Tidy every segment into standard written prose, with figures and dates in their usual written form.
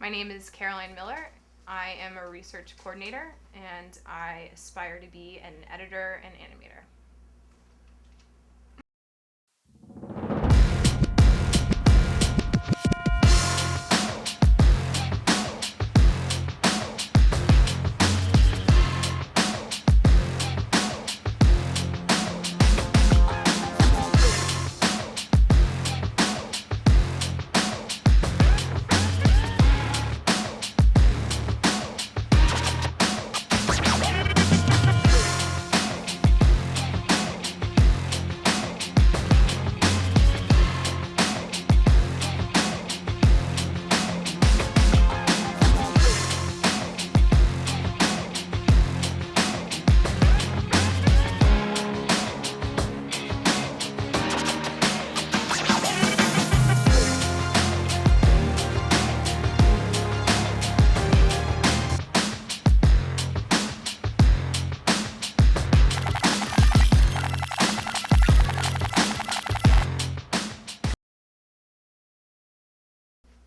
My name is Caroline Miller. I am a research coordinator and I aspire to be an editor and animator.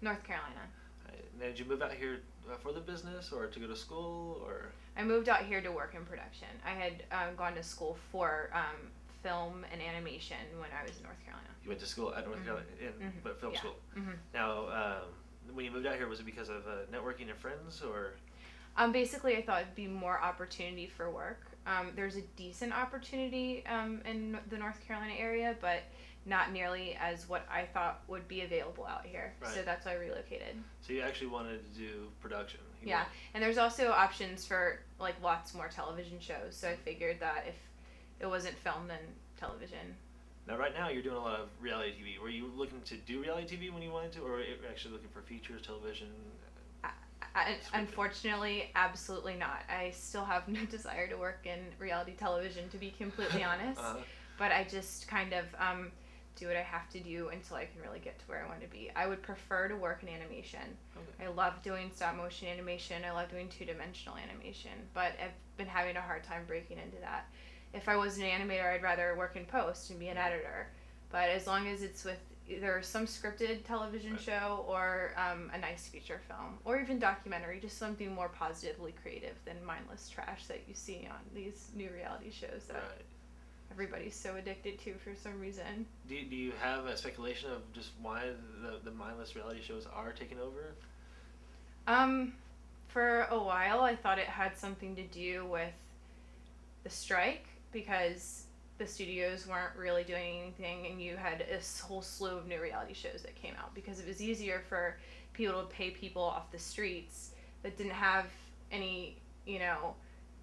North Carolina. Now, did you move out here for the business or to go to school or? I moved out here to work in production. I had gone to school for film and animation when I was in North Carolina. You went to school at North Carolina, but film Yeah. school. Mm-hmm. Now, when you moved out here, was it because of networking and friends or? Basically, I thought it'd be more opportunity for work. There's a decent opportunity in the North Carolina area, but not nearly as what I thought would be available out here. Right. So that's why I relocated. So you actually wanted to do production. Yeah, and there's also options for like lots more television shows. So I figured that if it wasn't film, then television. Now, right now, you're doing a lot of reality TV. Were you looking to do reality TV when you wanted to, or were you actually looking for features, television? Unfortunately, absolutely not. I still have no desire to work in reality television, to be completely honest. But I just kind of do what I have to do until I can really get to where I want to be. I would prefer to work in animation. Okay. I love doing stop motion animation. I love doing two-dimensional animation, but I've been having a hard time breaking into that. If I was an animator, I'd rather work in post and be an editor. But as long as it's with either some scripted television Right. show or a nice feature film or even documentary, just something more positively creative than mindless trash that you see on these new reality shows that Right. everybody's so addicted to for some reason. Do you have a speculation of just why the mindless reality shows are taking over? Um, for a while, I thought it had something to do with the strike because the studios weren't really doing anything, and you had a whole slew of new reality shows that came out because it was easier for people to pay people off the streets that didn't have any,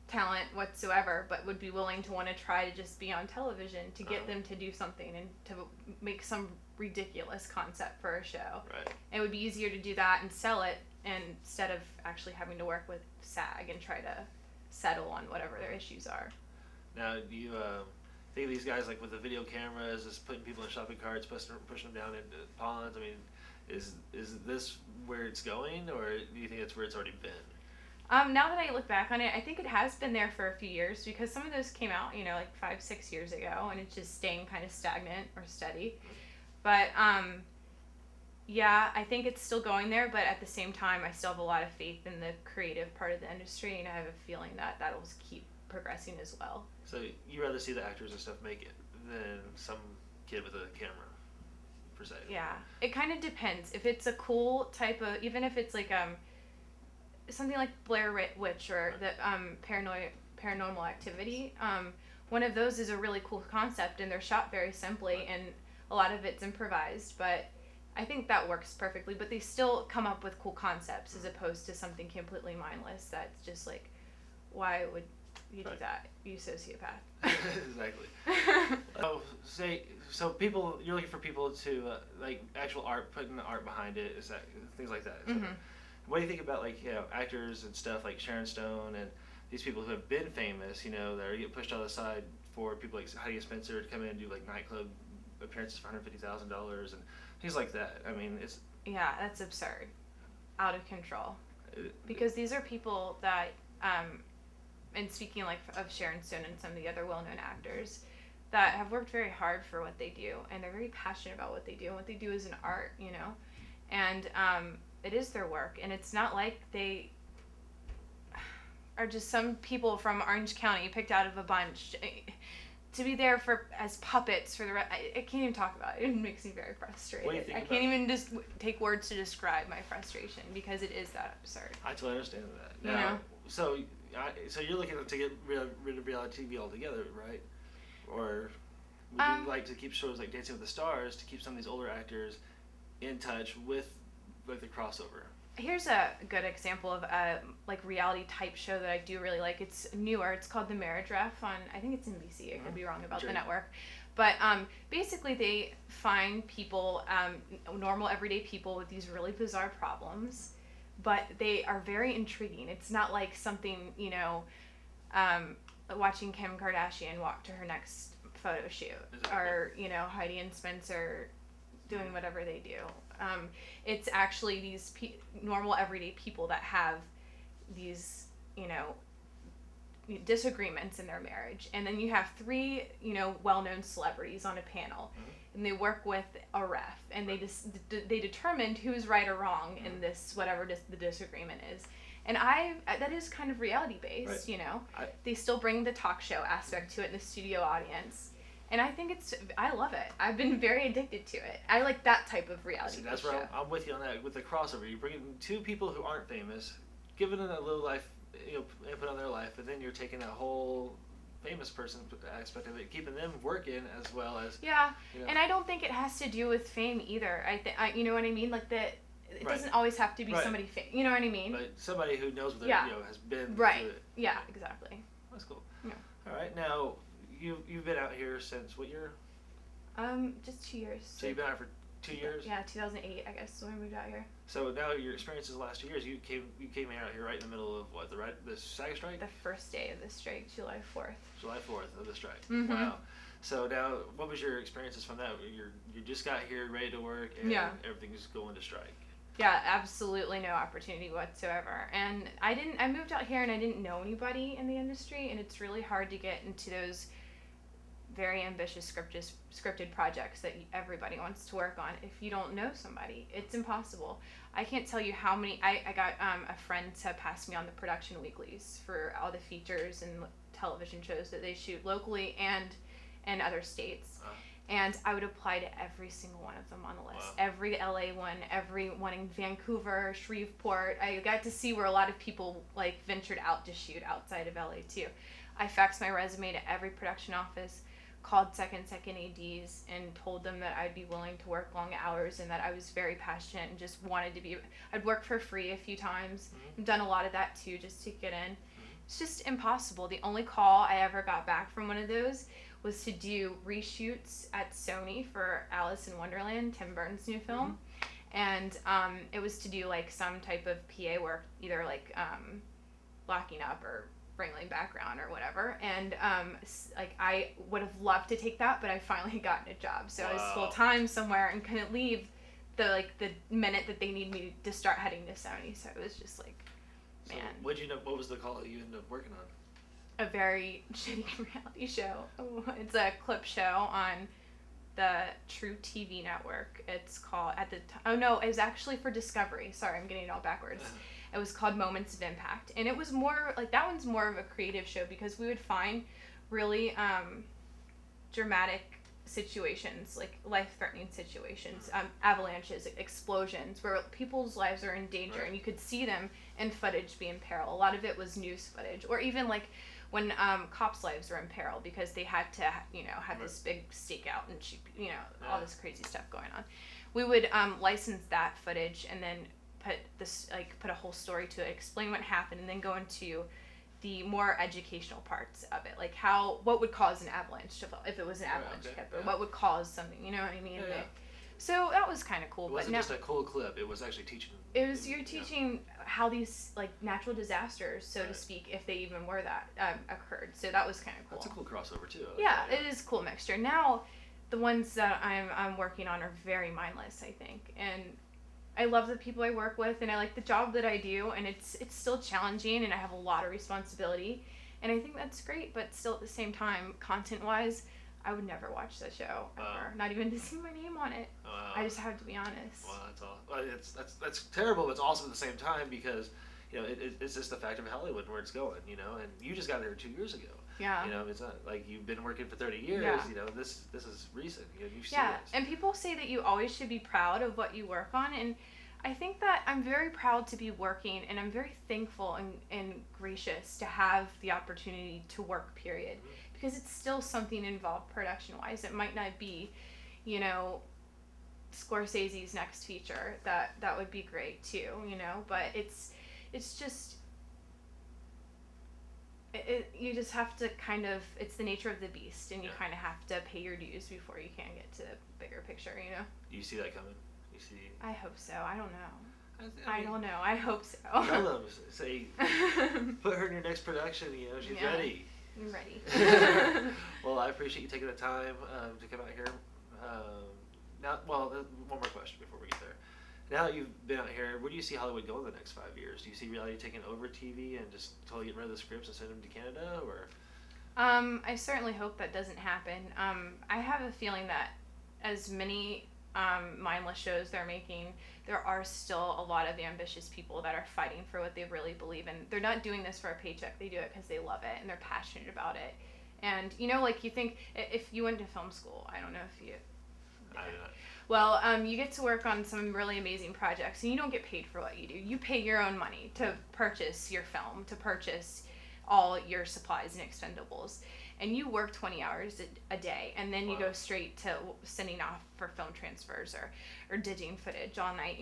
talent whatsoever, but would be willing to want to try to just be on television to get them to do something and to make some ridiculous concept for a show. Right. It would be easier to do that and sell it instead of actually having to work with SAG and try to settle on whatever their issues are. Now, do you think of these guys like with the video cameras, just putting people in shopping carts, pushing them down into ponds? I mean, is this where it's going, or do you think it's where it's already been? Now that I look back on it, I think it has been there for a few years because some of those came out, like 5, 6 years ago, and it's just staying kind of stagnant or steady. But yeah, I think it's still going there, but at the same time, I still have a lot of faith in the creative part of the industry, and I have a feeling that that'll keep progressing as well. So you rather see the actors and stuff make it than some kid with a camera, per se. Yeah, it kind of depends. If it's a cool type of, even if it's like something like Blair Witch or the Paranormal Activity, one of those is a really cool concept, and they're shot very simply, and a lot of it's improvised, but I think that works perfectly. But they still come up with cool concepts as opposed to something completely mindless that's just like, why would you do that, you sociopath? Exactly. So people, you're looking for people to like actual art, putting the art behind it, is that things like that. So what do you think about like actors and stuff like Sharon Stone and these people who have been famous, that are getting pushed on the side for people like Heidi Spencer to come in and do like nightclub appearances for $150,000 and things like that? I mean, it's Yeah, that's absurd, out of control. Because these are people that, and speaking like of Sharon Stone and some of the other well-known actors, that have worked very hard for what they do, and they're very passionate about what they do, and what they do is an art, and it is their work, and it's not like they are just some people from Orange County picked out of a bunch to be there for as puppets for the rest. I can't even talk about it. It makes me very frustrated. What do you think I can't even just take words to describe my frustration because it is that absurd. I totally understand that. Now, You know? so you're looking to get rid of reality TV altogether, right? Or would you like to keep shows like Dancing with the Stars to keep some of these older actors in touch with like the crossover? Here's a good example of a like reality type show that I do really like. It's newer. It's called The Marriage Ref on, I think it's NBC. I could be wrong about the network. But basically they find people, normal everyday people with these really bizarre problems, but they are very intriguing. It's not like something, watching Kim Kardashian walk to her next photo shoot, or Heidi and Spencer doing whatever they do. It's actually these normal everyday people that have these disagreements in their marriage, and then you have three well-known celebrities on a panel, and they work with a ref, and they determined who's right or wrong in this whatever the disagreement is. And that is kind of reality based, right. They still bring the talk show aspect to it in the studio audience. And I think I love it. I've been very addicted to it. I like that type of reality show. That's where I'm with you on that. With the crossover, you bring in two people who aren't famous, giving them a little life, input on their life, and then you're taking that whole famous person aspect of it, keeping them working as well as. Yeah, and I don't think it has to do with fame either. You know what I mean? Like that. It doesn't always have to be somebody famous. You know what I mean? But somebody who knows what has been right. through it. Yeah, exactly. That's cool. Yeah. All right, now you've been out here since what year? Just 2 years. So you've been out for 2 years? Yeah, 2008, I guess, when I moved out here. So now your experiences the last 2 years, you came out here right in the middle of what, the SAG strike? The first day of the strike, July 4th. July 4th of the strike. Mm-hmm. Wow. So now, what was your experiences from that? You just got here, ready to work, and everything's going to strike. Yeah, absolutely no opportunity whatsoever. And I moved out here and I didn't know anybody in the industry, and it's really hard to get into those very ambitious scripted projects that everybody wants to work on if you don't know somebody. It's impossible. I can't tell you how many. I got a friend to pass me on the production weeklies for all the features and television shows that they shoot locally and in other states. And I would apply to every single one of them on the list. Wow. Every LA one, every one in Vancouver, Shreveport. I got to see where a lot of people ventured out to shoot outside of LA too. I faxed my resume to every production office, called second ADs, and told them that I'd be willing to work long hours and that I was very passionate and just wanted to be. I'd worked for free a few times. I've done a lot of that too, just to get in. It's just impossible. The only call I ever got back from one of those was to do reshoots at Sony for Alice in Wonderland, Tim Burton's new film. And it was to do some type of PA work, either locking up or wrangling background or whatever. And I would have loved to take that, but I finally gotten a job. So I was full time somewhere and couldn't leave the minute that they need me to start heading to Sony. So it was just man. So what was the call that you ended up working on? A very shitty reality show. It's a clip show on the True TV network. It's called it was actually for Discovery. Sorry, I'm getting it all backwards. It was called Moments of Impact, and it was more that one's more of a creative show because we would find really dramatic situations, life-threatening situations, avalanches, explosions, where people's lives are in danger, and you could see them in footage be in peril. A lot of it was news footage, or even when cops' lives were in peril because they had to, have this big stakeout and shoot, all this crazy stuff going on. We would license that footage and then put a whole story to it, explain what happened, and then go into the more educational parts of it, what would cause an avalanche if it was an avalanche hit, or what would cause something, you know what I mean? Yeah. So that was kind of cool. It wasn't just a cool clip. It was actually teaching. You're teaching how these natural disasters, so to speak, if they even were that occurred. So that was kind of cool. That's a cool crossover too. Yeah, it is a cool mixture. Now, the ones that I'm working on are very mindless, I think, and I love the people I work with, and I like the job that I do, and it's still challenging, and I have a lot of responsibility, and I think that's great. But still, at the same time, content-wise, I would never watch that show Wow. ever. Not even to see my name on it. Wow. I just have to be honest. Well, that's all. Well, that's terrible. But it's awesome at the same time because it's just the fact of Hollywood and where it's going. And you just got there 2 years ago. Yeah. It's not like you've been working for 30 years. Yeah. This is recent. You've seen Yeah, this. and people say that you always should be proud of what you work on, and I think that I'm very proud to be working, and I'm very thankful and gracious to have the opportunity to work, period. Mm-hmm. Because it's still something involved production-wise. It might not be, Scorsese's next feature. That would be great too, but it's just you just have to kind of, it's the nature of the beast, and you kind of have to pay your dues before you can get to the bigger picture, Do you see that coming? You see? I hope so. I don't know. I don't know. I hope so. Tell them, say, put her in your next production. She's ready. I'm ready. Well, I appreciate you taking the time to come out here. One more question before we get there. Now that you've been out here, where do you see Hollywood going in the next 5 years? Do you see reality taking over TV and just totally getting rid of the scripts and sending them to Canada, or? I certainly hope that doesn't happen. I have a feeling that as many mindless shows they're making, there are still a lot of ambitious people that are fighting for what they really believe in. They're not doing this for a paycheck. They do it because they love it and they're passionate about it. And you think if you went to film school, I don't know if you. I do not. Well, you get to work on some really amazing projects, and you don't get paid for what you do. You pay your own money to purchase your film, to purchase all your supplies and expendables. And you work 20 hours a day, and then you go straight to sending off for film transfers or digging footage all night,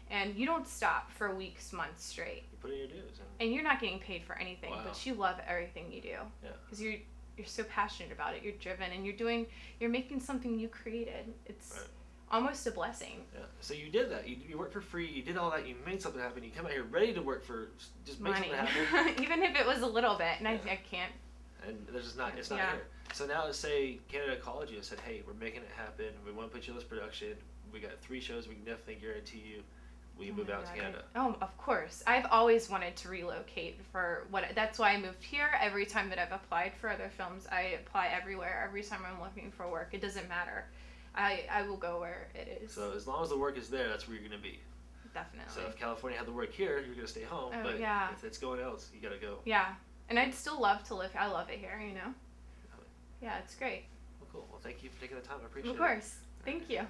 And you don't stop for weeks, months straight. You put in your dues. And you're not getting paid for anything, but you love everything you do. Yeah. Because you're so passionate about it. You're driven, and you're making something you created. It's almost a blessing. Yeah. So you did that. You worked for free. You did all that. You made something happen. You come out here ready to work for just make money. something happen. Even if it was a little bit, and I can't. And it's not here. So now let's say Canada called you and said, hey, we're making it happen. We want to put you in this production. We got 3 shows. We can definitely guarantee you will you move out to Canada. Oh, of course. I've always wanted to relocate that's why I moved here. Every time that I've applied for other films, I apply everywhere. Every time I'm looking for work, it doesn't matter. I will go where it is. So as long as the work is there, that's where you're going to be. Definitely. So if California had the work here, you're going to stay home. But if it's going else, you got to go. Yeah. And I'd still love to live here. I love it here, Yeah, it's great. Well, cool. Well, thank you for taking the time. I appreciate it. Of course. Thank you.